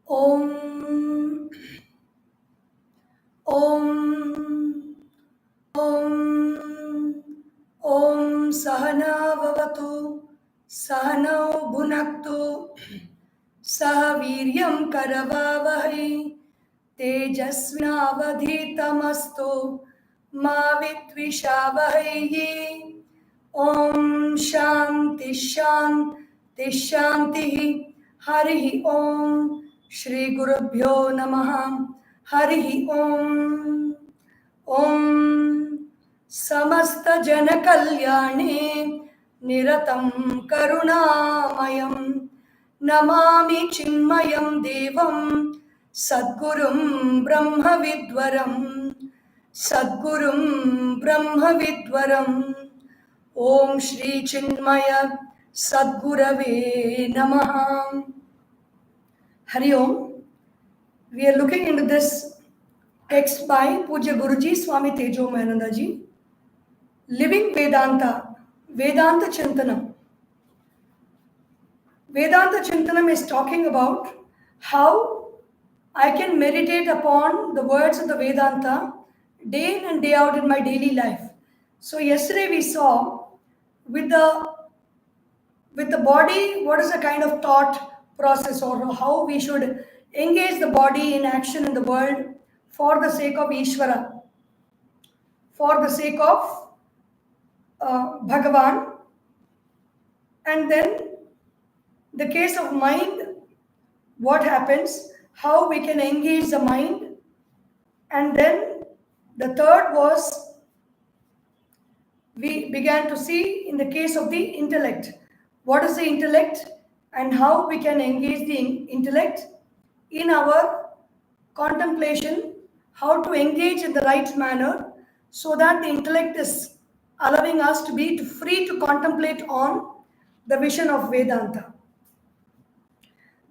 Om Om Om Om Sahana Vavatu Sahanau Bhunaktu Sah Viryam Karavavahai Tejasvinavadhitamastu Ma Vitvishavahai. Om Shanti Shanti Shanti. Harihi Om. Shri Gurubhyo Namaha. Harihi Om. Om Samasta Jana Kalyane Niratam Karunamayam Namami Chinmayam Devam Sadgurum Brahma Vidwaram Sadgurum Brahma Vidwaram. Om Shri Chinmaya Sadgurave Namaha. Hari Om. We are looking into this text by Puja Guruji Swami Tejomayananda ji. Living Vedanta, Vedanta Chintanam. Vedanta Chintanam is talking about how I can meditate upon the words of the Vedanta day in and day out in my daily life. So yesterday we saw with the body, what is the kind of thought process or how we should engage the body in action in the world for the sake of Ishvara, for the sake of Bhagavan. And then the case of mind, what happens, how we can engage the mind. And then the third was, we began to see in the case of the intellect, what is the intellect and how we can engage the intellect in our contemplation, how to engage in the right manner so that the intellect is allowing us to be free to contemplate on the vision of Vedanta.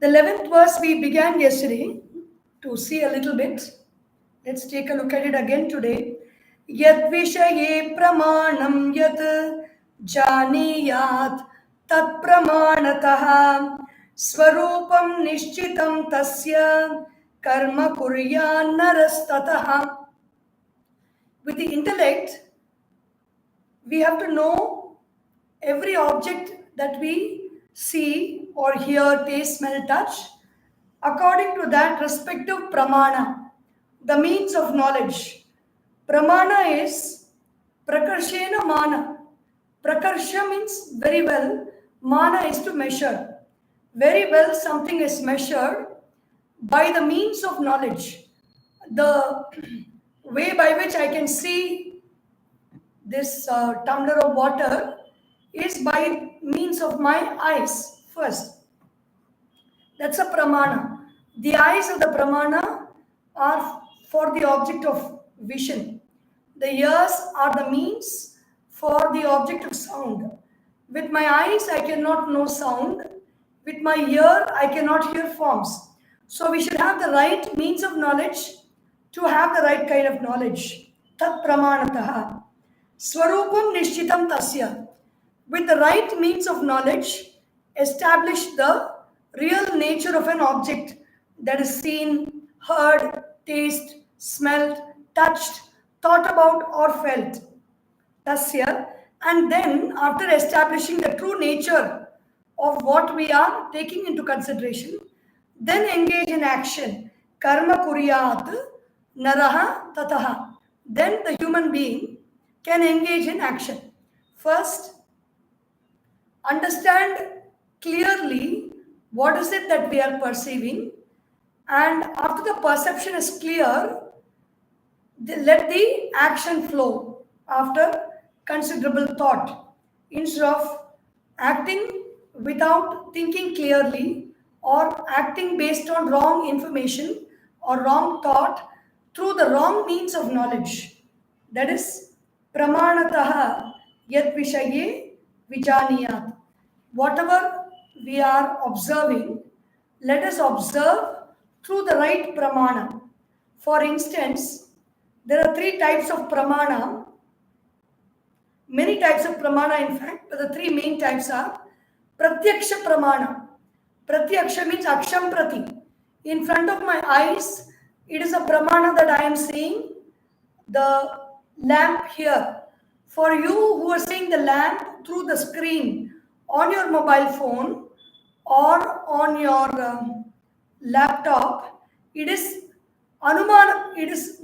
The 11th verse we began yesterday to see a little bit. Let's take a look at it again today. Yad vishaye pramanam yat janiyat tat pramanatah swarupam nishchitam tasya karma kuryan narastatah. With the intellect, we have to know every object that we see or hear, taste, smell, touch, according to that respective pramana, the means of knowledge. Pramana is prakarshena mana. Prakarsha means very well, mana is to measure. Very well, something is measured by the means of knowledge. The way by which I can see this tumbler of water is by means of my eyes first. That's a pramana. The eyes of the pramana are for the object of vision. The ears are the means for the object of sound. With my eyes, I cannot know sound. With my ear, I cannot hear forms. So we should have the right means of knowledge to have the right kind of knowledge. Tat pramanataha. Swarupam nishchitam tasya. With the right means of knowledge, establish the real nature of an object that is seen, heard, tasted, smelled, touched, thought about, or felt. Tasya. And then, after establishing the true nature of what we are taking into consideration, then engage in action. Karma kuryat naraha tataha. Then the human being can engage in action. First, understand clearly what is it that we are perceiving, and after the perception is clear, let the action flow after considerable thought. Instead of acting without thinking clearly or acting based on wrong information or wrong thought through the wrong means of knowledge. That is pramanataha yat vishaye vijaniyat. Whatever we are observing, let us observe through the right pramana. For instance, there are three types of pramana, many types of pramana in fact, but the three main types are pratyaksha pramana. Pratyaksha means aksham prati. In front of my eyes, it is a pramana that I am seeing the lamp here. For you who are seeing the lamp through the screen on your mobile phone or on your laptop, it is anumana, it is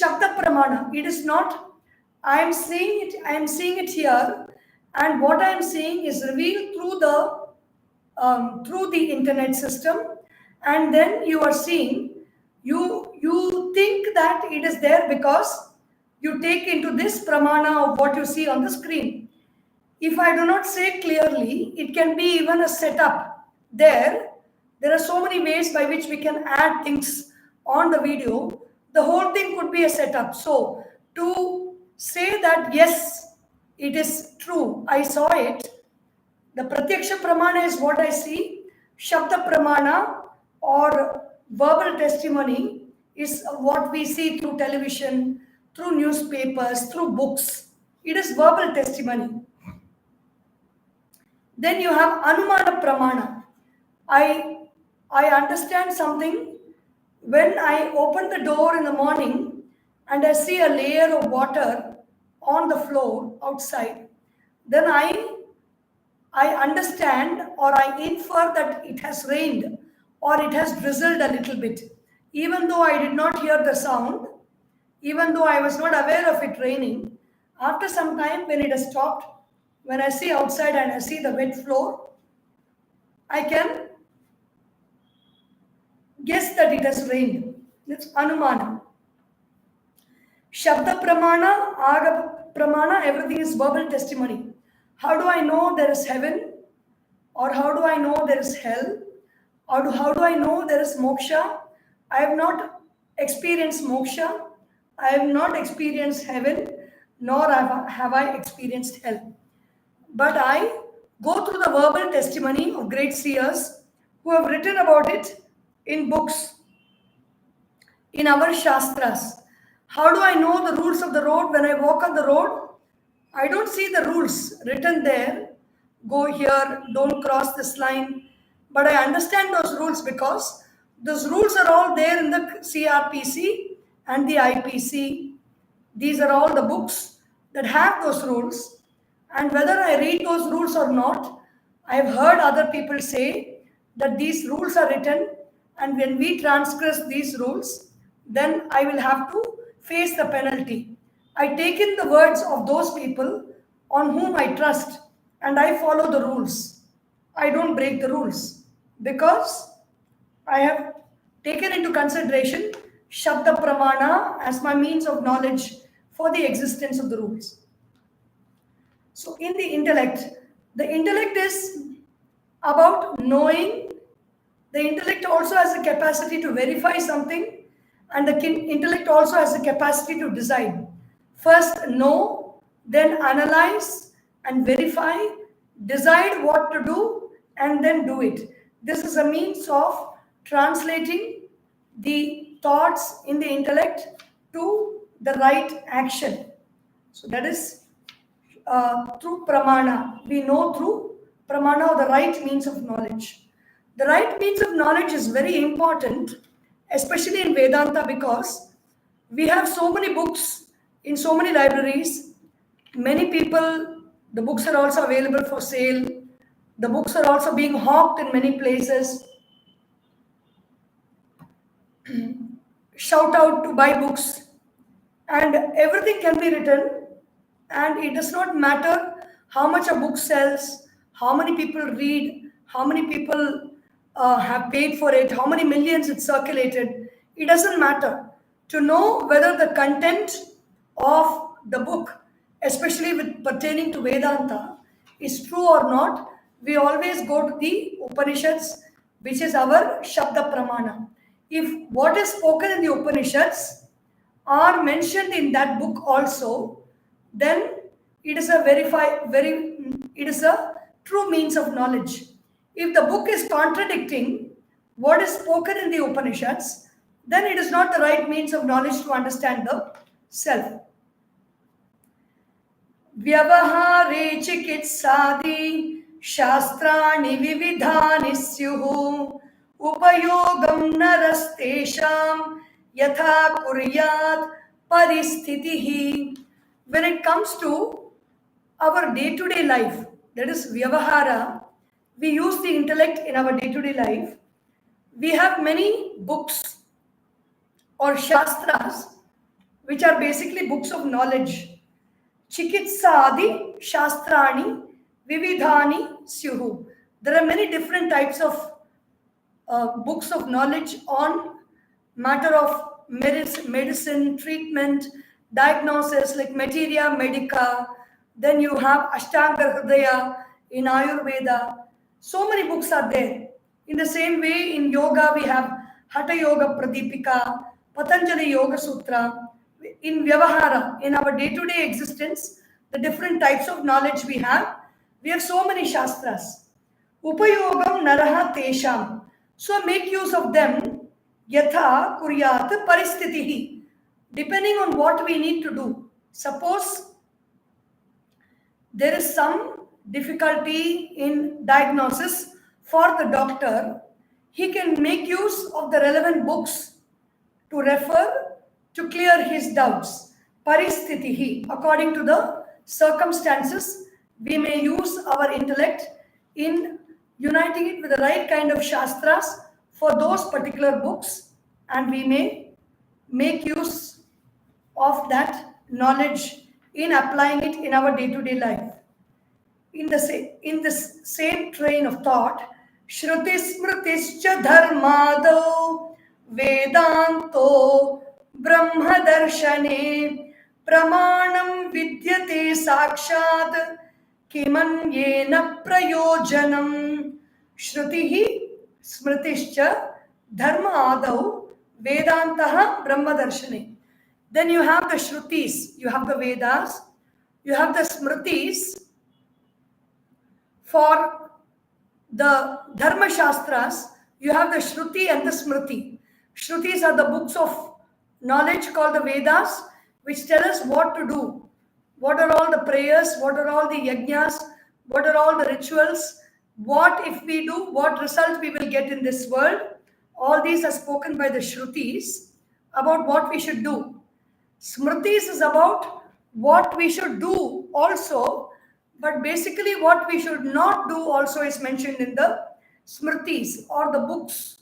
shabda pramana. It is not I am seeing it here, and what I am seeing is revealed through the internet system, and then you are seeing, you think that it is there because you take into this pramana of what you see on the screen. If I do not say clearly, it can be even a setup. There are so many ways by which we can add things on the video. The whole thing could be a setup. So to say that yes, it is true, I saw it, the pratyaksha pramana is what I see. Shabda pramana or verbal testimony is what we see through television, through newspapers, through books. It is verbal testimony. Then you have Anumana Pramana. I understand something when I open the door in the morning and I see a layer of water on the floor outside. Then I understand or I infer that it has rained or it has drizzled a little bit. Even though I did not hear the sound, even though I was not aware of it raining, after some time when it has stopped, when I see outside and I see the wet floor, I can guess that it has rained. It's Anumana. Shabda Pramana, Aga Pramana, everything is verbal testimony. How do I know there is heaven? Or how do I know there is hell? Or how do I know there is moksha? I have not experienced moksha. I have not experienced heaven, nor have I experienced hell. But I go through the verbal testimony of great seers who have written about it in books, in our shastras. How do I know the rules of the road when I walk on the road? I don't see the rules written there. Go here, don't cross this line. But I understand those rules because those rules are all there in the CRPC and the IPC. These are all the books that have those rules. And whether I read those rules or not, I have heard other people say that these rules are written, and when we transgress these rules, then I will have to face the penalty. I take in the words of those people on whom I trust and I follow the rules. I don't break the rules because I have taken into consideration Shabda Pramana as my means of knowledge for the existence of the rules. So, in the intellect is about knowing. The intellect also has the capacity to verify something, and the intellect also has the capacity to decide. First, know, then analyze and verify, decide what to do, and then do it. This is a means of translating the thoughts in the intellect to the right action. So, that is through pramana. We know through pramana or the right means of knowledge. The right means of knowledge is very important, especially in Vedanta, because we have so many books in so many libraries. Many people, the books are also available for sale. The books are also being hawked in many places. Shout out to buy books, and everything can be written, and it does not matter how much a book sells, how many people read, how many people have paid for it, how many millions it circulated. It doesn't matter. To know whether the content of the book, especially with pertaining to Vedanta, is true or not, we always go to the Upanishads, which is our Shabda Pramana. If what is spoken in the Upanishads are mentioned in that book also, then it is it is a true means of knowledge. If the book is contradicting what is spoken in the Upanishads, then it is not the right means of knowledge to understand the self. Vyavahare chikitsadi shastrani vividhani syuhu upayogam narastesham yatha kuryat paristitihi. When it comes to our day-to-day life, that is vyavahara, we use the intellect in our day-to-day life. We have many books or shastras which are basically books of knowledge. Chikitsadi shastrani vividhani syuhu. There are many different types of books of knowledge on matter of medicine, treatment, diagnosis, like Materia Medica. Then you have Ashtanga Hridaya in Ayurveda. So many books are there. In the same way, in yoga, we have Hatha Yoga Pradipika, Patanjali Yoga Sutra. In Vyavahara, in our day-to-day existence, the different types of knowledge we have so many shastras. Upayogam naraha tesham. So make use of them. Yatha kuryat paristitihi. Depending on what we need to do. Suppose there is some difficulty in diagnosis for the doctor, he can make use of the relevant books to refer to clear his doubts. Paristitihi. According to the circumstances, we may use our intellect in uniting it with the right kind of shastras for those particular books, and we may make use of that knowledge in applying it in our day-to-day life. In this same train of thought, Shruti Smritischa Dharmado Vedanto Brahmadarshane Pramanam Vidyate Sakshat Kimanyena Prayojanam. Shrutihi Smritischa Dharma Adau Vedantaha Brahmadarshane. Then you have the Shrutis, you have the Vedas, you have the Smritis. For the Dharma Shastras, you have the Shruti and the Smriti. Shrutis are the books of knowledge called the Vedas, which tell us what to do. What are all the prayers? What are all the yajnas? What are all the rituals? What if we do? What result we will get in this world? All these are spoken by the Shrutis about what we should do. Smritis is about what we should do also, but basically what we should not do also is mentioned in the Smritis, or the books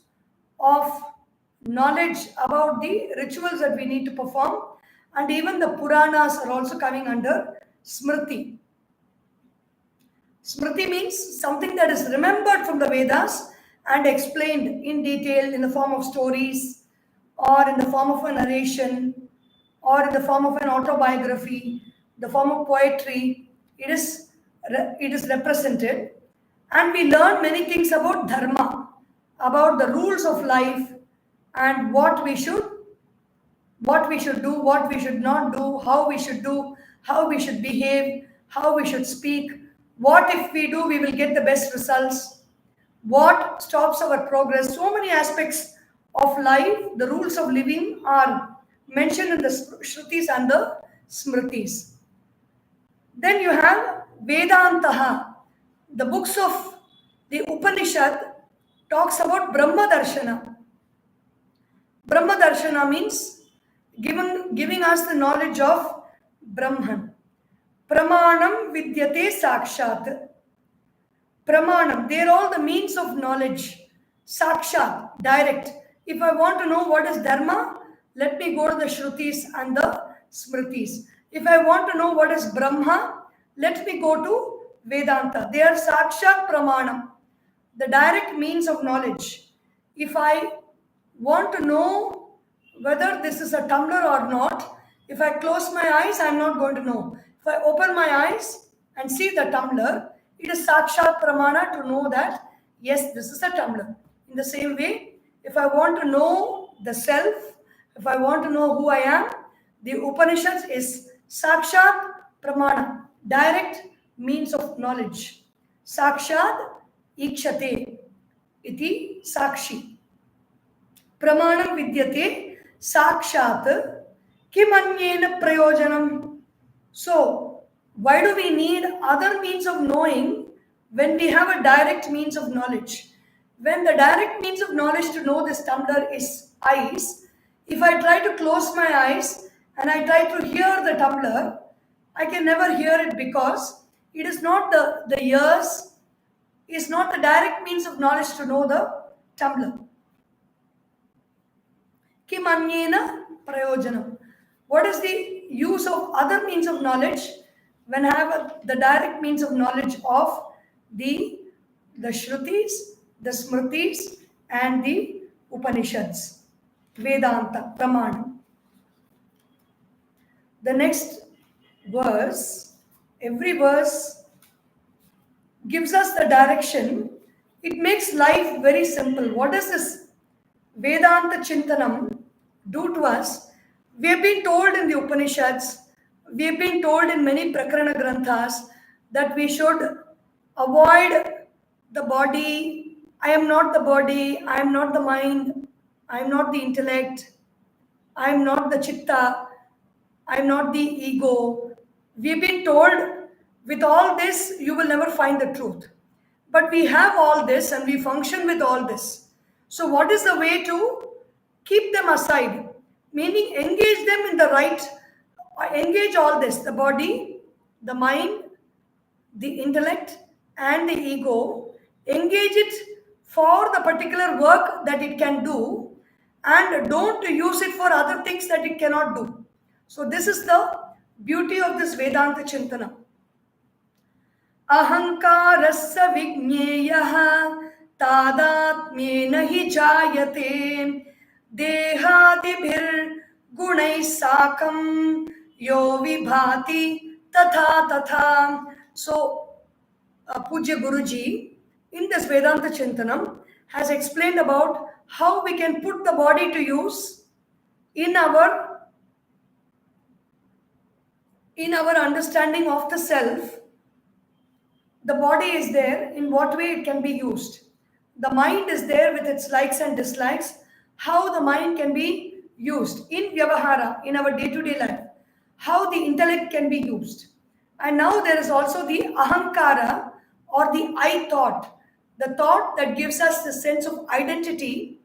of knowledge about the rituals that we need to perform, and even the Puranas are also coming under Smriti. Smriti means something that is remembered from the Vedas and explained in detail in the form of stories, or in the form of a narration, or in the form of an autobiography, the form of poetry. It is represented, and we learn many things about dharma, about the rules of life, and what we should do, what we should not do, how we should behave, how we should speak, what if we do we will get the best results, what stops our progress. So many aspects of life, the rules of living are mentioned in the Shrutis and the Smritis. Then you have Vedantaha. The books of the Upanishad talks about Brahma Darshana. Brahma Darshana means giving us the knowledge of Brahman. Pramanam Vidyate Sakshat. Pramanam, they are all the means of knowledge. Sakshat, direct. If I want to know what is Dharma, let me go to the Shrutis and the Smritis. If I want to know what is Brahma, let me go to Vedanta. They are Sakshat Pramanam, the direct means of knowledge. If I want to know whether this is a tumbler or not, if I close my eyes, I am not going to know. If I open my eyes and see the tumbler, it is Sakshat Pramana to know that, yes, this is a tumbler. In the same way, if I want to know the self, if I want to know who I am, the Upanishads is Sakshat Pramana, direct means of knowledge. Sakshat Ikshate iti Sakshi. Pramanam Vidyate Sakshat Kimanyena Prayojanam. So, why do we need other means of knowing when we have a direct means of knowledge? when the direct means of knowledge to know this tumbler is eyes, if I try to close my eyes and I try to hear the tumbler, I can never hear it because it is not the ears, is not the direct means of knowledge to know the tumbler. Kim anyena prayojanam. What is the use of other means of knowledge when I have the direct means of knowledge of the Shrutis, the Smritis, and the Upanishads, Vedanta, Pramana. The next verse, every verse gives us the direction. It makes life very simple. What does this Vedanta Chintanam do to us? We have been told in the Upanishads, we have been told in many Prakarana Granthas that we should avoid the body. I am not the body, I am not the mind, I am not the intellect, I am not the chitta, I am not the ego. We've been told with all this, you will never find the truth. But we have all this and we function with all this. So, what is the way to keep them aside? Meaning, engage them in the right, engage all this, the body, the mind, the intellect, and the ego, engage it for the particular work that it can do, and don't use it for other things that it cannot do. So, this is the beauty of this Vedanta Chintana. अहंकारस्य विज्ञेयः तादात्म्येन हि जायते देहादिभिर्गुणैः साकं यो विभाति तथा तथा. So, Pujya Guruji in this Vedanta Chintanam has explained about how we can put the body to use in our understanding of the self. The body is there, in what way it can be used. The mind is there with its likes and dislikes, how the mind can be used in Vyavahara, in our day-to-day life, how the intellect can be used. And now there is also the Ahankara or the I thought, the thought that gives us the sense of identity,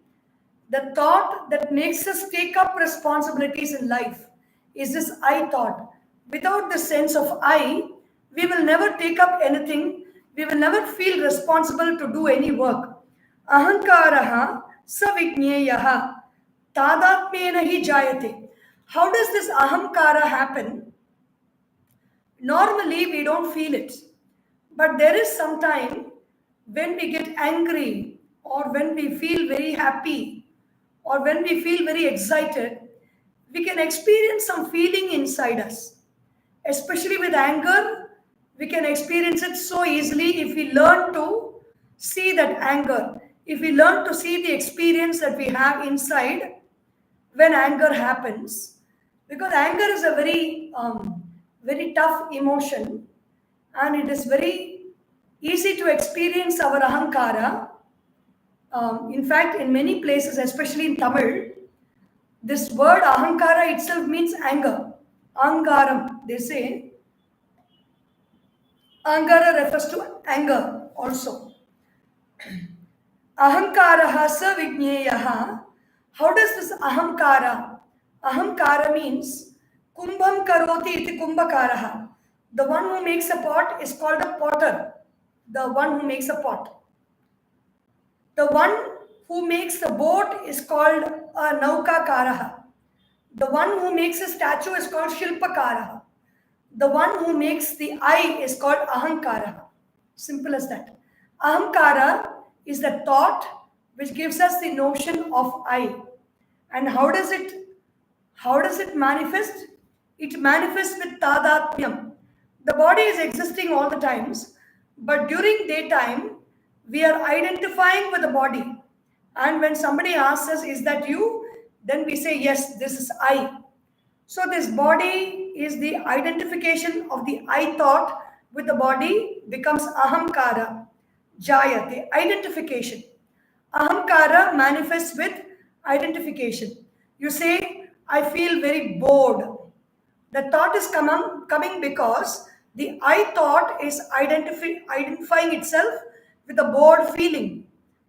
the thought that makes us take up responsibilities in life is this I thought. Without the sense of I, we will never take up anything. We will never feel responsible to do any work. Ahankaraha savigneyaha tadatmena hi jayate. How does this ahamkara happen? Normally, we don't feel it. But there is some time when we get angry, or when we feel very happy, or when we feel very excited, we can experience some feeling inside us. Especially with anger, we can experience it so easily if we learn to see that anger, if we learn to see the experience that we have inside when anger happens. Because anger is a very tough emotion, and it is very easy to experience our ahankara. In fact, in many places, especially in Tamil, this word ahankara itself means anger. Angaram, they say. Angara refers to anger also. Ahankaraha savigneyaha. How does this ahamkara? Ahamkara means kumbham karoti iti kumbhakaraha. The one who makes a pot is called a potter. The one who makes a pot. The one who makes the boat is called a naukakaraha. The one who makes a statue is called Shilpakaraha. The one who makes the I is called Ahankara. Simple as that. Ahankara is the thought which gives us the notion of I. And how does it manifest? It manifests with tadatmyam. The body is existing all the times, but during daytime, we are identifying with the body. And when somebody asks us, is that you? Then we say, yes, this is I. So this body is the identification of the I thought with the body becomes ahamkara, jayate, identification. Ahamkara manifests with identification. You say, I feel very bored. The thought is coming because the I thought is identifying itself with the bored feeling.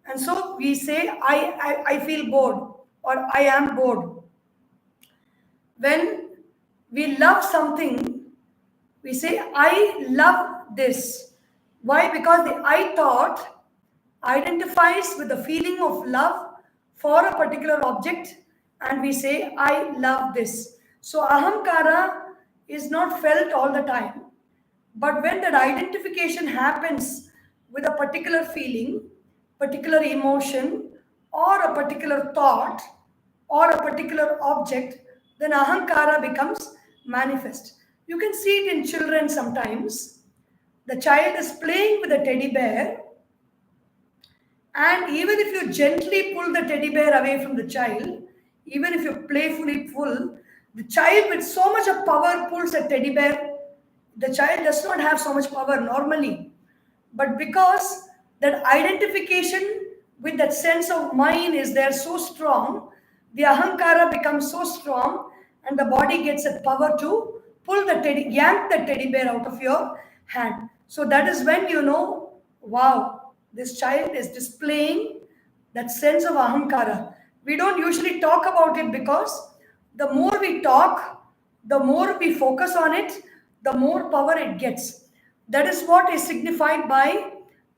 And so we say, I feel bored or I am bored. When we love something, we say, I love this. Why? Because the I thought identifies with the feeling of love for a particular object, and we say, I love this. So ahamkara is not felt all the time, but when that identification happens with a particular feeling, particular emotion, or a particular thought, or a particular object, then ahankara becomes manifest. You can see it in children sometimes. The child is playing with a teddy bear, and even if you gently pull the teddy bear away from the child, even if you playfully pull, the child with so much of power pulls a teddy bear. The child does not have so much power normally. But because that identification with that sense of mine is there so strong, the ahankara becomes so strong, and the body gets that power to yank the teddy bear out of your hand. So that is when you know, wow, this child is displaying that sense of ahankara. We don't usually talk about it because the more we talk, the more we focus on it, the more power it gets. That is what is signified by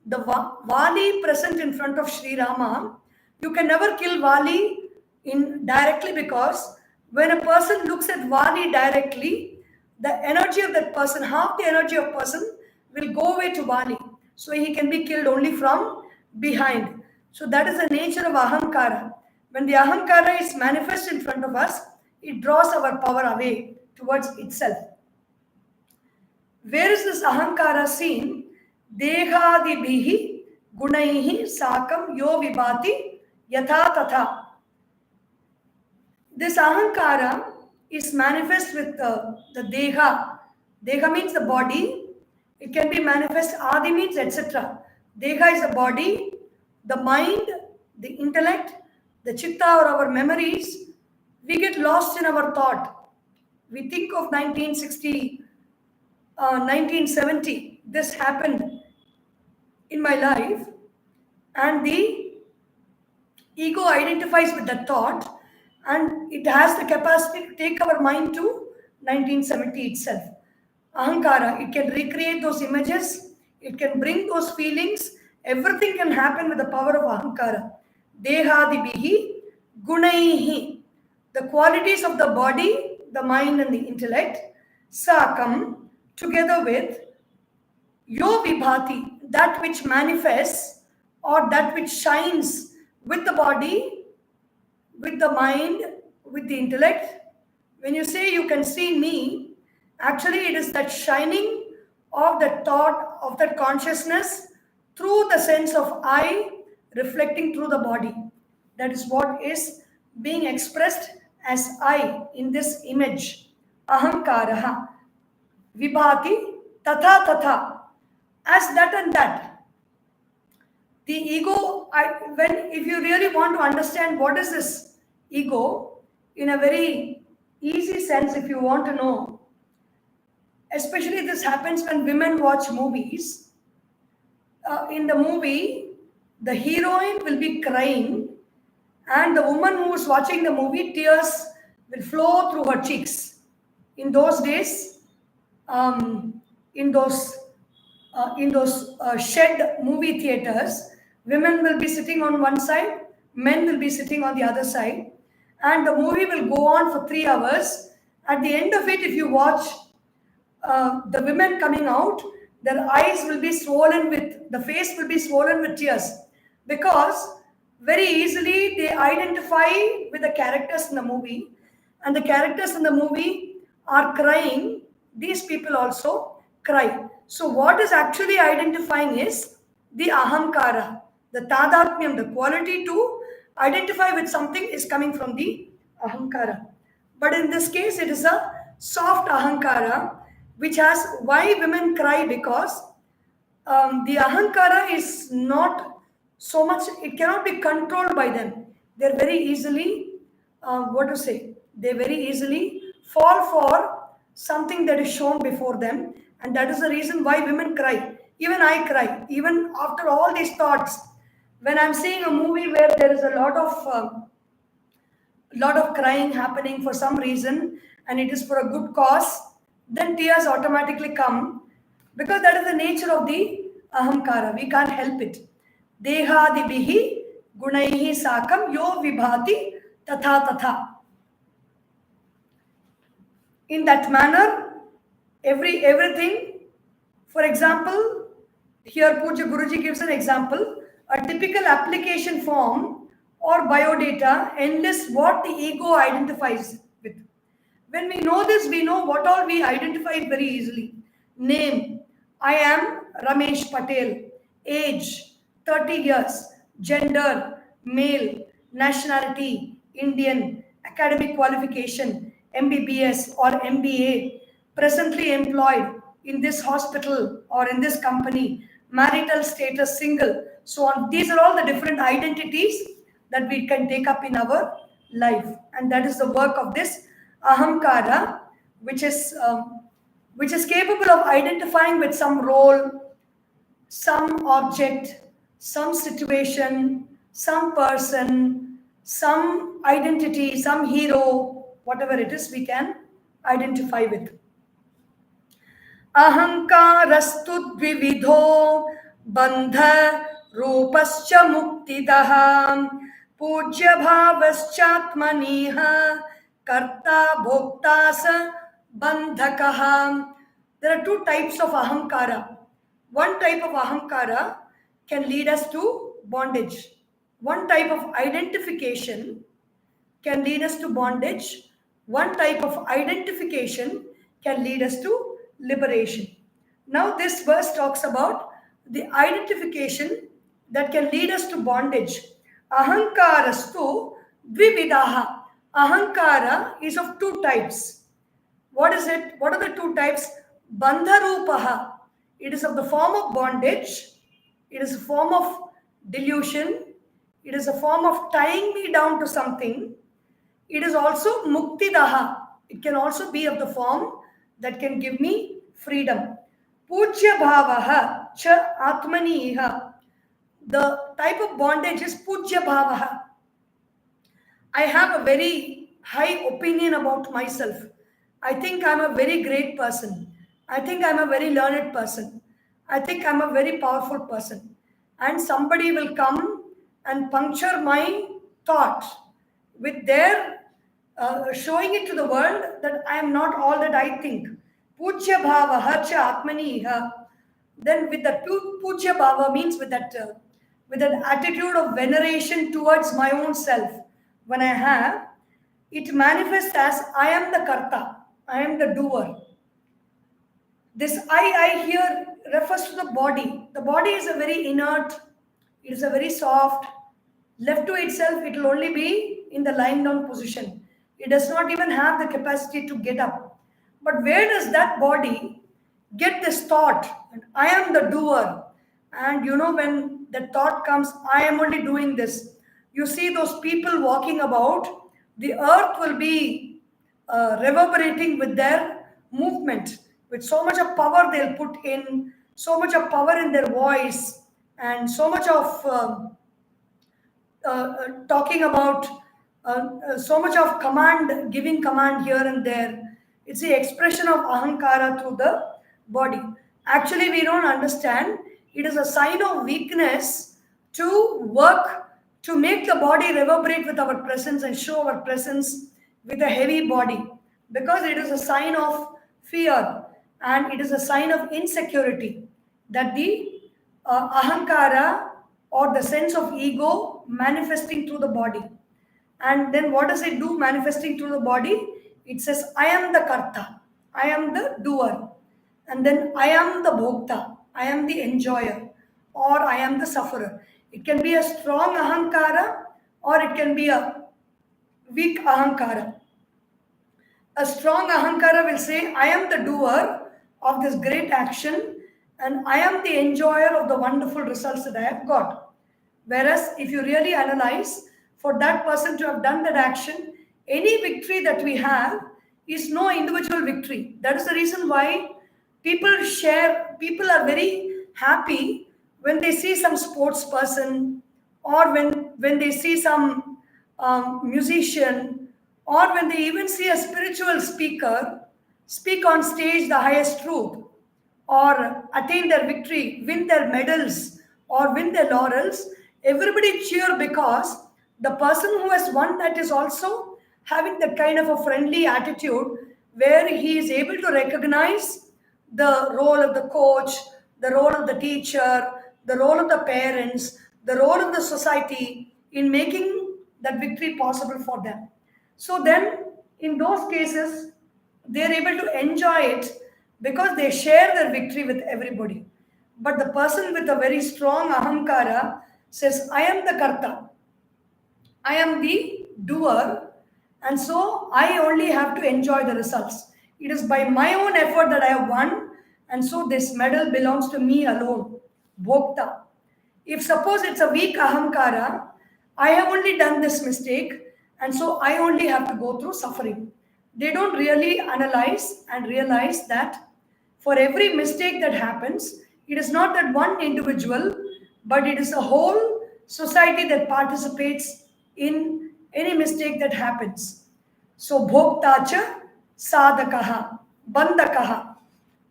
the Vali present in front of Sri Rama. You can never kill Vali directly, because when a person looks at Vali directly, the energy of that person, half the energy of person will go away to Vali. So he can be killed only from behind. So that is the nature of ahamkara. When the ahamkara is manifest in front of us, it draws our power away towards itself. Where is this ahankara seen? Dehadibihi gunaihi sakam yo vibhati yatha tatha. This ahankara is manifest with the deha. Deha means the body. It can be manifest, adi means etc. Deha is the body, the mind, the intellect, the chitta or our memories. We get lost in our thought. We think of 1960, 1970. This happened in my life, and the ego identifies with the thought, and it has the capacity to take our mind to 1970 itself. Ahankara, it can recreate those images, it can bring those feelings, everything can happen with the power of ahankara. Dehadibihi gunaihi, the qualities of the body, the mind and the intellect, sakam, together with yo vibhati, that which manifests or that which shines with the body, with the mind, with the intellect. When you say you can see me, actually it is that shining of that thought, of that consciousness through the sense of I reflecting through the body. That is what is being expressed as I in this image. Ahankaraha. Vibhati tatha tatha. As that and that. The ego, if you really want to understand what is this ego, in a very easy sense, if you want to know, especially this happens when women watch movies. In the movie, the heroine will be crying, and the woman who is watching the movie, tears will flow through her cheeks. In those days, in those shed movie theaters, women will be sitting on one side, men will be sitting on the other side, and the movie will go on for 3 hours. At the end of it, if you watch the women coming out, their eyes will be swollen with, the face will be swollen with tears, because very easily they identify with the characters in the movie, and the characters in the movie are crying. These people also cry. So what is actually identifying is the ahamkara, the tadatmyam, the quality to identify with something is coming from the ahamkara. But in this case, it is a soft ahankara, which has, why women cry? Because the ahankara is not so much, it cannot be controlled by them. They're very easily, they very easily fall for something that is shown before them, and that is the reason why women cry. Even I cry, even after all these thoughts. When I'm seeing a movie where there is a lot of crying happening for some reason and it is for a good cause, then tears automatically come, because that is the nature of the ahamkara. We can't help it. Dehadibihi gunaihi sakam yo vibhati tatha tatha. In that manner, everything, for example, here Puja Guruji gives an example. A typical application form or biodata enlists what the ego identifies with. When we know this, we know what all we identify very easily. Name, I am Ramesh Patel. Age, 30 years. Gender, male. Nationality, Indian. Academic qualification, MBBS or MBA. Presently employed in this hospital or in this company. Marital status, single. So on. These are all the different identities that we can take up in our life. And that is the work of this ahamkara, which is capable of identifying with some role, some object, some situation, some person, some identity, some hero, whatever it is, we can identify with. अहंकारस्तु द्विविधो बंध रूपश्च मुक्तिदः पूज्य भावश्चात्मनीह कर्ता भोक्ता स बंधकः. There are two types of ahamkara. One type of ahamkara can lead us to bondage. One type of identification can lead us to bondage. One type of identification can lead us to liberation. Now this verse talks about the identification that can lead us to bondage. Ahankarastu dvividaha. Ahankara is of two types. What is it? What are the two types? Bandharupaha. It is of the form of bondage. It is a form of delusion. It is a form of tying me down to something. It is also muktidaha. It can also be of the form that can give me freedom. Pujya bhavaha cha atmani iha. The type of bondage is pujya bhavaha. I have a very high opinion about myself. I think I'm a very great person. I think I'm a very learned person. I think I'm a very powerful person. And somebody will come and puncture my thought with their showing it to the world that I am not all that I think. Pujya bhava hacha atmani iha. Then with that pujya bhava means with that attitude of veneration towards my own self, when I have, it manifests as I am the karta, I am the doer. This I here refers to the body. The body is a very inert, it is a very soft. Left to itself, it will only be in the lying down position. It does not even have the capacity to get up. But where does that body get this thought? I am the doer. And when the thought comes, I am only doing this. You see those people walking about, the earth will be reverberating with their movement, with so much of power they'll put in, so much of power in their voice, and so much of talking about so much of command, giving command here and there. It's the expression of ahankara through the body. Actually, we don't understand. It is a sign of weakness to work to make the body reverberate with our presence and show our presence with a heavy body, because it is a sign of fear and it is a sign of insecurity that the ahankara or the sense of ego manifesting through the body. And then what does it do manifesting through the body? It says, I am the karta, I am the doer, and then I am the bhokta, I am the enjoyer, or I am the sufferer. It can be a strong ahankara or it can be a weak ahankara. A strong ahankara will say, I am the doer of this great action and I am the enjoyer of the wonderful results that I have got. Whereas if you really analyze, for that person to have done that action, any victory that we have is no individual victory. That is the reason why people are very happy when they see some sports person or when they see some musician, or when they even see a spiritual speaker speak on stage the highest truth, or attain their victory, win their medals, or win their laurels, everybody cheer because the person who has won that is also having that kind of a friendly attitude where he is able to recognize the role of the coach, the role of the teacher, the role of the parents, the role of the society in making that victory possible for them. So then, in those cases, they are able to enjoy it because they share their victory with everybody. But the person with a very strong ahamkara says, I am the karta, I am the doer, and so I only have to enjoy the results. It is by my own effort that I have won, and so this medal belongs to me alone. Bhokta. If suppose it's a weak ahamkara, I have only done this mistake, and so I only have to go through suffering. They don't really analyze and realize that for every mistake that happens, it is not that one individual, but it is a whole society that participates in any mistake that happens. So, bhoktacha sadakaha, bandakaha.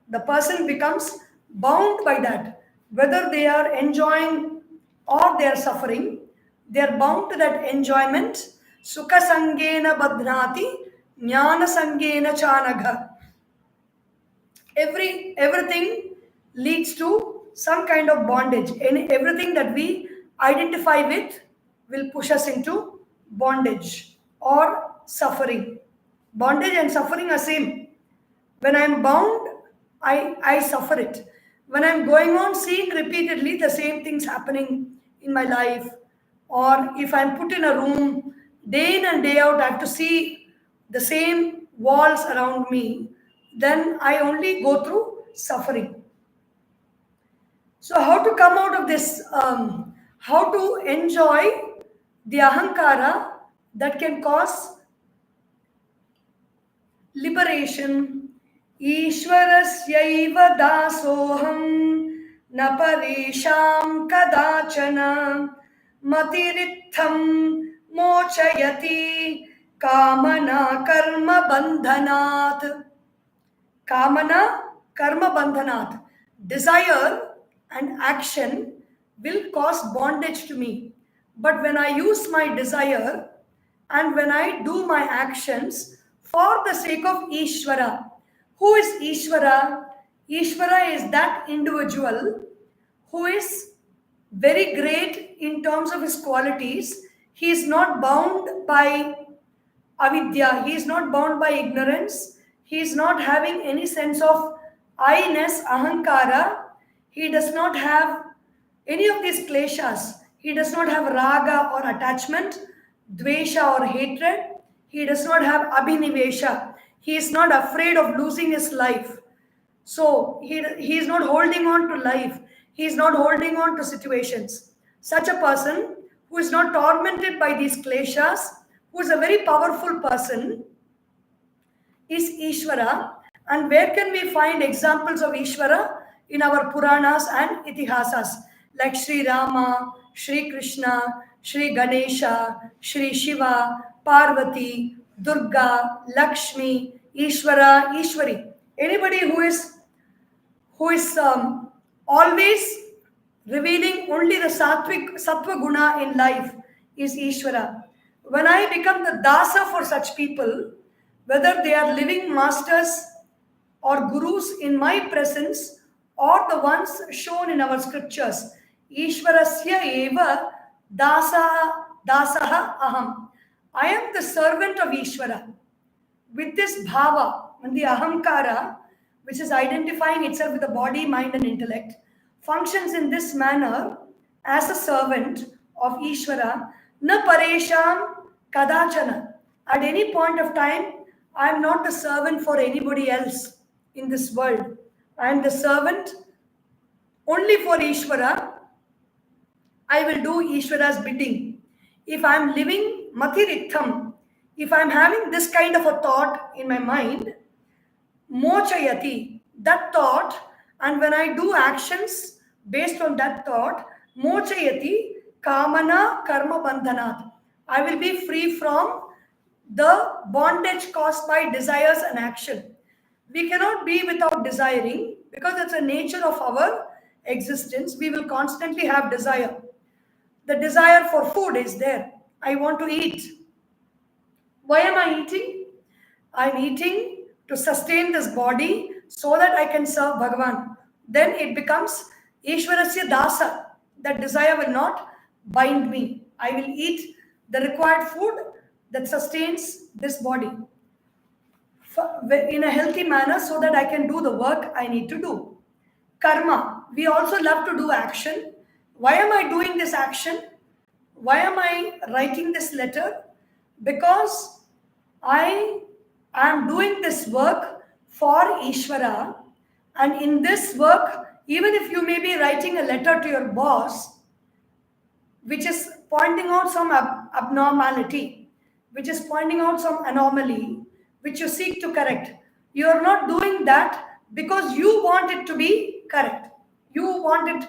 The person becomes bound by that. Whether they are enjoying or they are suffering, they are bound to that enjoyment. Sukha sangena badhnati, jnana sangena chanagha. Everything leads to some kind of bondage, and everything that we identify with will push us into bondage or suffering. Bondage and suffering are same. When I'm bound, I suffer it. When I'm going on seeing repeatedly the same things happening in my life, or if I'm put in a room day in and day out, I have to see the same walls around me, then I only go through suffering. So, how to come out of this? How to enjoy the ahankara that can cause liberation. ईश्वरस्यैव दासोऽहं न परेषां कदाचन मतिरित्थं मोचयति कामना कर्म बन्धनात्. Kamana karma bandhanat. Desire and action will cause bondage to me. But when I use my desire and when I do my actions for the sake of Ishvara, who is Ishvara? Ishvara is that individual who is very great in terms of his qualities. He is not bound by avidya, he is not bound by ignorance, he is not having any sense of I-ness, ahankara, he does not have any of these kleshas, he does not have raga or attachment, dvesha or hatred, he does not have abhinivesha, he is not afraid of losing his life. So he is not holding on to life, he is not holding on to situations. Such a person who is not tormented by these kleshas, who is a very powerful person, is Ishvara. And where can we find examples of Ishvara? In our Puranas and Itihasas, like Sri Rama, Sri Krishna, Sri Ganesha, Sri Shiva, Parvati, Durga, Lakshmi, Ishvara, Ishwari. Anybody who is always revealing only the sattva guna in life is Ishvara. When I become the dasa for such people, whether they are living masters or gurus in my presence or the ones shown in our scriptures, Ishvarasya eva dasaha aham. I am the servant of Ishvara. With this bhava and the ahamkara, which is identifying itself with the body, mind, and intellect, functions in this manner as a servant of Ishvara, na paresham kadachana. At any point of time, I am not the servant for anybody else in this world. I am the servant only for Ishvara. I will do Ishvara's bidding. If I am living mathiritham, if I am having this kind of a thought in my mind, mochayati, that thought, and when I do actions based on that thought, mochayati, Kamana karma bandhanat. I will be free from the bondage caused by desires and action. We cannot be without desiring because it's a nature of our existence. We will constantly have desire. The desire for food is there. I want to eat. Why am I eating? I'm eating to sustain this body so that I can serve Bhagavan. Then it becomes Ishwarasya Dasa. That desire will not bind me. I will eat the required food that sustains this body in a healthy manner so that I can do the work I need to do. Karma. We also love to do action. Why am I doing this action? Why am I writing this letter? Because I am doing this work for Ishvara, and in this work, even if you may be writing a letter to your boss, which is pointing out some abnormality, which is pointing out some anomaly, which you seek to correct, you are not doing that because you want it to be correct. You want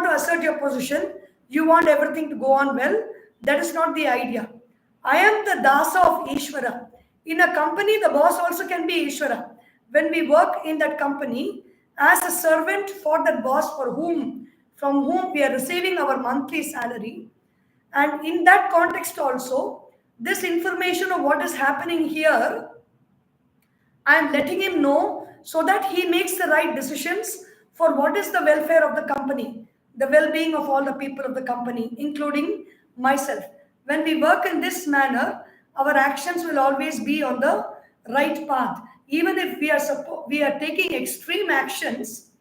to assert your position, you want everything to go on well. That is not the idea. I am the Dasa of Ishvara. In a company, the boss also can be Ishvara. When we work in that company as a servant for that boss from whom we are receiving our monthly salary, and in that context also, this information of what is happening here, I am letting him know so that he makes the right decisions for what is the welfare of the company, the well-being of all the people of the company, including myself. When we work in this manner, our actions will always be on the right path. Even if we are taking extreme actions,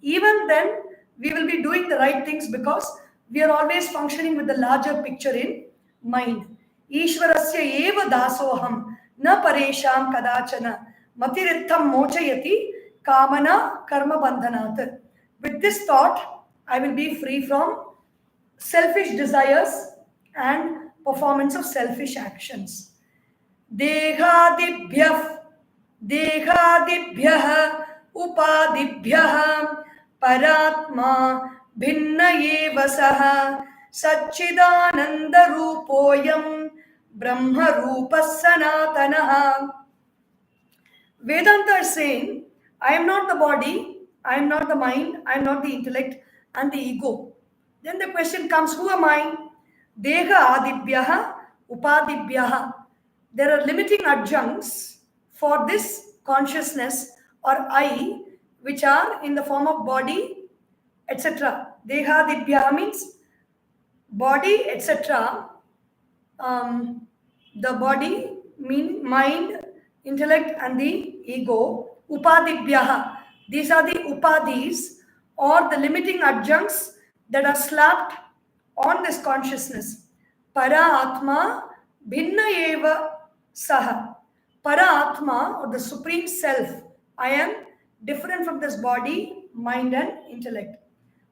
even then we will be doing the right things because we are always functioning with the larger picture in mind. Ishvarasya eva dasoham na paresham kadachana matiritham mochayati kamana karma bandhanat. With this thought, I will be free from selfish desires and performance of selfish actions. Dehadibhyah upadibhyah paratma bhinna eva saha satchidananda rupoyam brahma rupa sanatanaha. Vedanta is saying, I am not the body, I am not the mind, I am not the intellect and the ego. Then the question comes, who am I? Deha adibhyaha upadibhyaha. There are limiting adjuncts for this consciousness or I, which are in the form of body, etc. Deha adibhyaha means body, etc. The body, mind, intellect and the ego. Upadibhyaha. These are the upadis or the limiting adjuncts that are slapped on this consciousness. Para Atma Bhinna Eva Saha. Para Atma or the Supreme Self. I am different from this body, mind and intellect.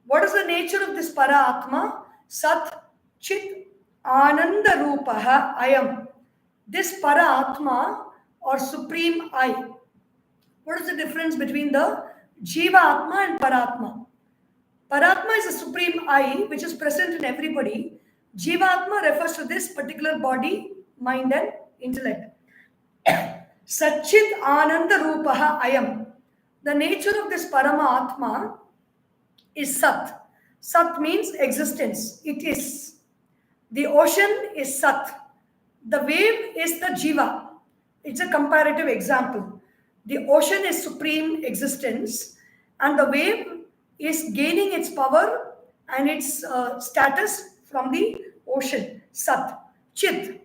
What is the nature of this Para Atma? Sat Chit Ananda Rupaha I am. This Para Atma or Supreme I. What is the difference between the Jiva Atma and Paratma? Paratma is a Supreme I which is present in everybody. Jiva Atma refers to this particular body, mind and intellect. Satchit Ananda Rupaha I am. The nature of this Paramatma is Sat. Sat means existence. It is. The ocean is Sat. The wave is the Jiva. It's a comparative example. The ocean is supreme existence and the wave is gaining its power and its status from the ocean. Sat. Chit.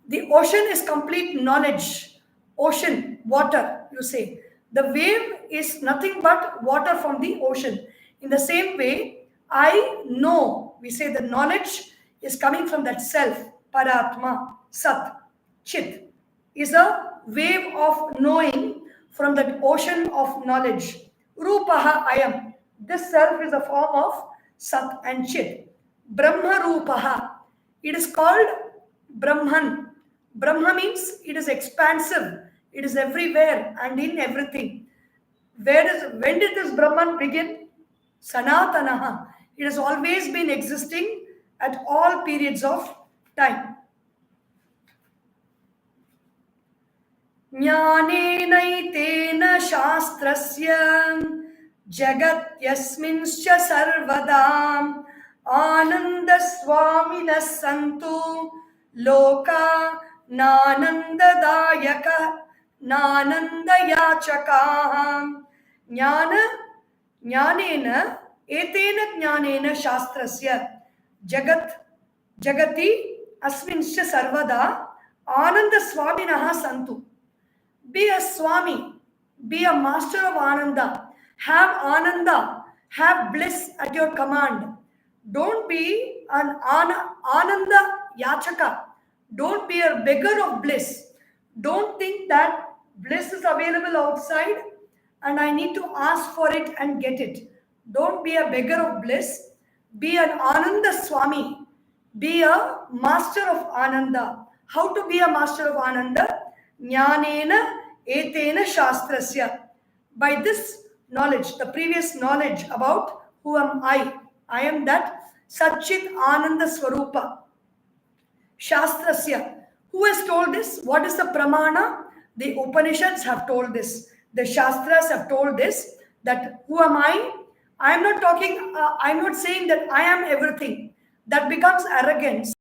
The ocean is complete knowledge. Ocean, water, you say. The wave is nothing but water from the ocean. In the same way, I know. We say the knowledge is coming from that self. Paratma, Sat, Chit is a wave of knowing from that ocean of knowledge. Rupaha I am. This self is a form of Sat and Chit. Brahma Rupaha. It is called Brahman. Brahma means it is expansive. It is everywhere and in everything. When did this Brahman begin? Sanatanaha. It has always been existing at all periods of time. ज्ञानेनैतेन शास्त्रस्य जगत्यस्मिंश्च सर्वदा आनन्दस्वामिनः सन्तु लोका नानन्ददायकः नानन्दयाचकाः ज्ञानेन एतेन ज्ञानेन शास्त्रस्य जगति अस्मिंश्च सर्वदा आनन्दस्वामिनः सन्तु. Be a Swami, be a master of Ananda, have Ananda, have bliss at your command. Don't be an Ananda Yachaka. Don't be a beggar of bliss. Don't think that bliss is available outside and I need to ask for it and get it. Don't be a beggar of bliss. Be an Ananda Swami. Be a master of Ananda. How to be a master of Ananda? Jnanena etena shastrasya. By this knowledge, the previous knowledge about who am I am that Satchit Ananda Swarupa. Shastrasya. Who has told this? What is the pramana? The Upanishads have told this. The Shastras have told this, that who am I? I am not talking, I am not saying that I am everything. That becomes arrogance.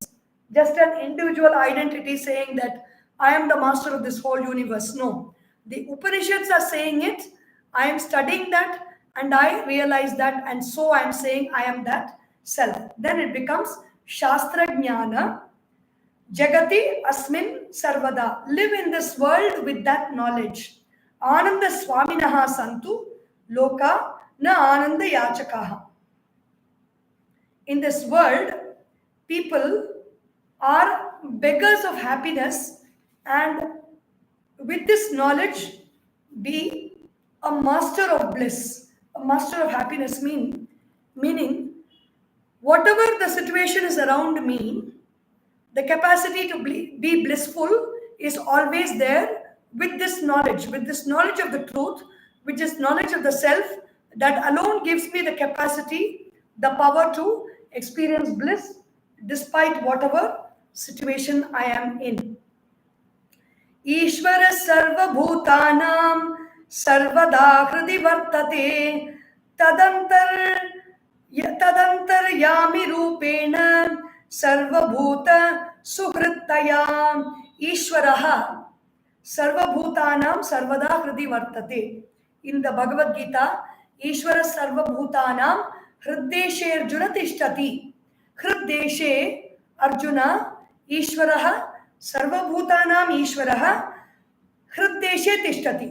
Just an individual identity saying that I am the master of this whole universe. No. The Upanishads are saying it. I am studying that and I realize that, and so I am saying I am that self. Then it becomes Shastra Jnana. Jagati Asmin Sarvada. Live in this world with that knowledge. Ananda Swaminaha Santu Loka Na Ananda Yachakaha. In this world, people are beggars of happiness, and with this knowledge, be a master of bliss, a master of happiness, meaning whatever the situation is around me, the capacity to be blissful is always there with this knowledge of the truth, with this knowledge of the self, that alone gives me the capacity, the power to experience bliss despite whatever situation I am in. Ishvara sarva bhutanam sarvada hridi vartate tadantar yami rupena sarva bhuta suhrittaya. Ishvaraha sarva bhutanam sarvada hridi vartate. In the Bhagavad Gita, Ishvara sarva bhutanam hriddeshe arjuna tishtati. Hriddeshe Arjuna Ishvaraha sarva bhutanam Ishvaraha hriddeshe tishtati.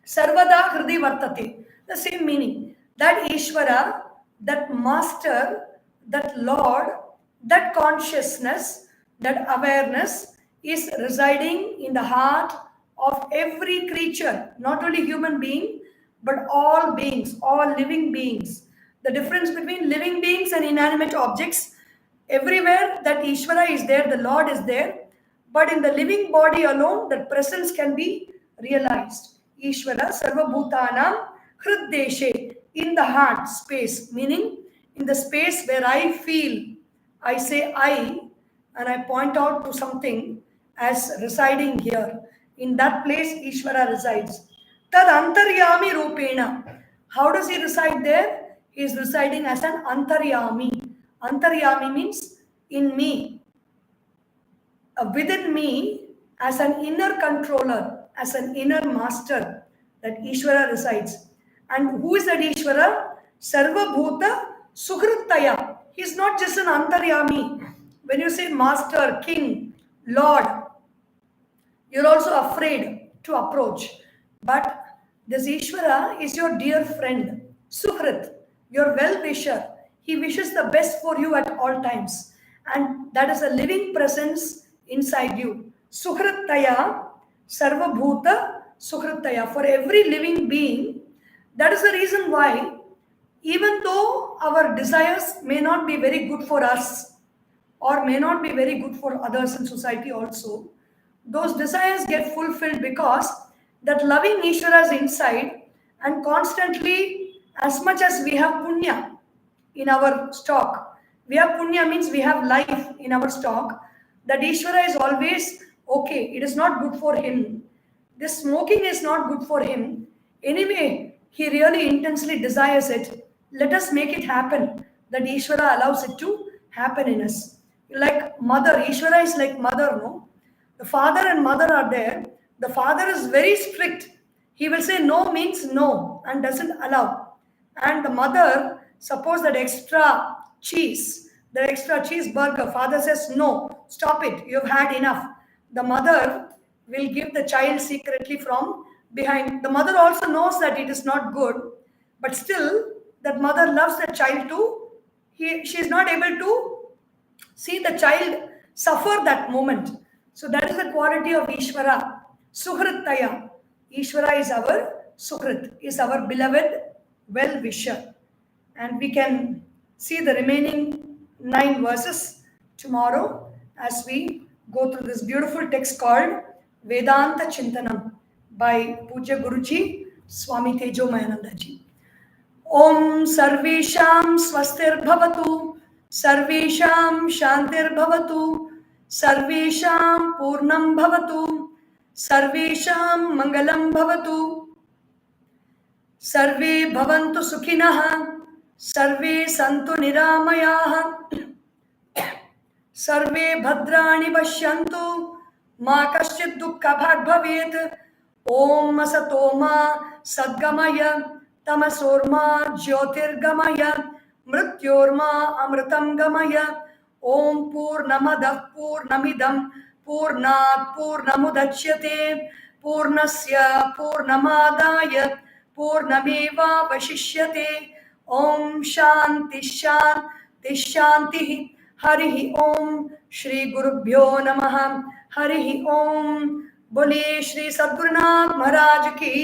Sarvada hridi vartate. The same meaning. That Ishvara, that master, that Lord, that consciousness, that awareness is residing in the heart of every creature, not only human being, but all beings, all living beings. The difference between living beings and inanimate objects, everywhere that Ishvara is there, the Lord is there, but in the living body alone, that presence can be realized. Ishvara sarva bhutanam hriddeshe, in the heart space, meaning in the space where I feel, I say I, and I point out to something as residing here. In that place, Ishvara resides. Tad antaryami rupena. How does he reside there? He is residing as an antaryami. Antaryami means in me, within me, as an inner controller, as an inner master, that Ishvara resides. And who is that Ishvara? Sarva Bhuta Suhrittaya. He is not just an Antaryami. When you say master, king, lord, you're also afraid to approach. But this Ishvara is your dear friend, Suhrit, your well-wisher. He wishes the best for you at all times. And that is a living presence inside you. Suhrittaya, Sarva Bhuta Suhrittaya. For every living being, that is the reason why, even though our desires may not be very good for us, or may not be very good for others in society also, those desires get fulfilled because that loving Ishvara is inside, and constantly, as much as we have punya in our stock, We have punya means we have life in our stock. That Ishvara is always okay. It is not good for him. This smoking is not good for him. Anyway, he really intensely desires it. Let us make it happen. That Ishvara allows it to happen in us. Like mother, Ishvara is like mother, no? The father and mother are there. The father is very strict. He will say no means no and doesn't allow. And the mother, suppose that extra cheese, the extra cheeseburger, father says no, stop it, you've had enough. The mother will give the child secretly from behind. The mother also knows that it is not good, but still that mother loves the child too. She is not able to see the child suffer that moment. So that is the quality of Ishvara. Suhritaya. Ishvara is our Suhrit, is our beloved well-wisher. And we can see the remaining 9 verses tomorrow as we go through this beautiful text called Vedanta Chintanam by Puja Guruji Swami Tejomayananda ji. ओम सर्वेषां स्वस्तिर्भवतु सर्वेषां शान्तिर्भवतु सर्वेषां पूर्णं भवतु सर्वेषां मङ्गलं भवतु सर्वे भवन्तु सुखिनः सर्वे सन्तु निरामयाः सर्वे भद्राणि पश्यन्तु मा कश्चित् दुःखभाग् भवेत् ओम असतो मा सद्गमय तमसोर्मा ज्योतिर्गमय मृत्योर्मा अमृतं गमय ओम पूर्णमदः पूर्णमिदं पूर्णात् पूर्णमुदच्यते पूर्णस्य पूर्णमादाय पूर्णमेवावशिष्यते ओम शांति शांति शांति हरि ओम श्री गुरुभ्यो नमः हरि ओम बोले श्री सद्गुरुनाथ महाराज की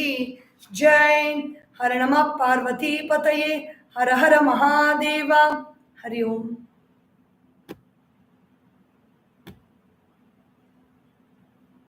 जय हर नमः पार्वती पतये हर हर महादेवा हरि ओम।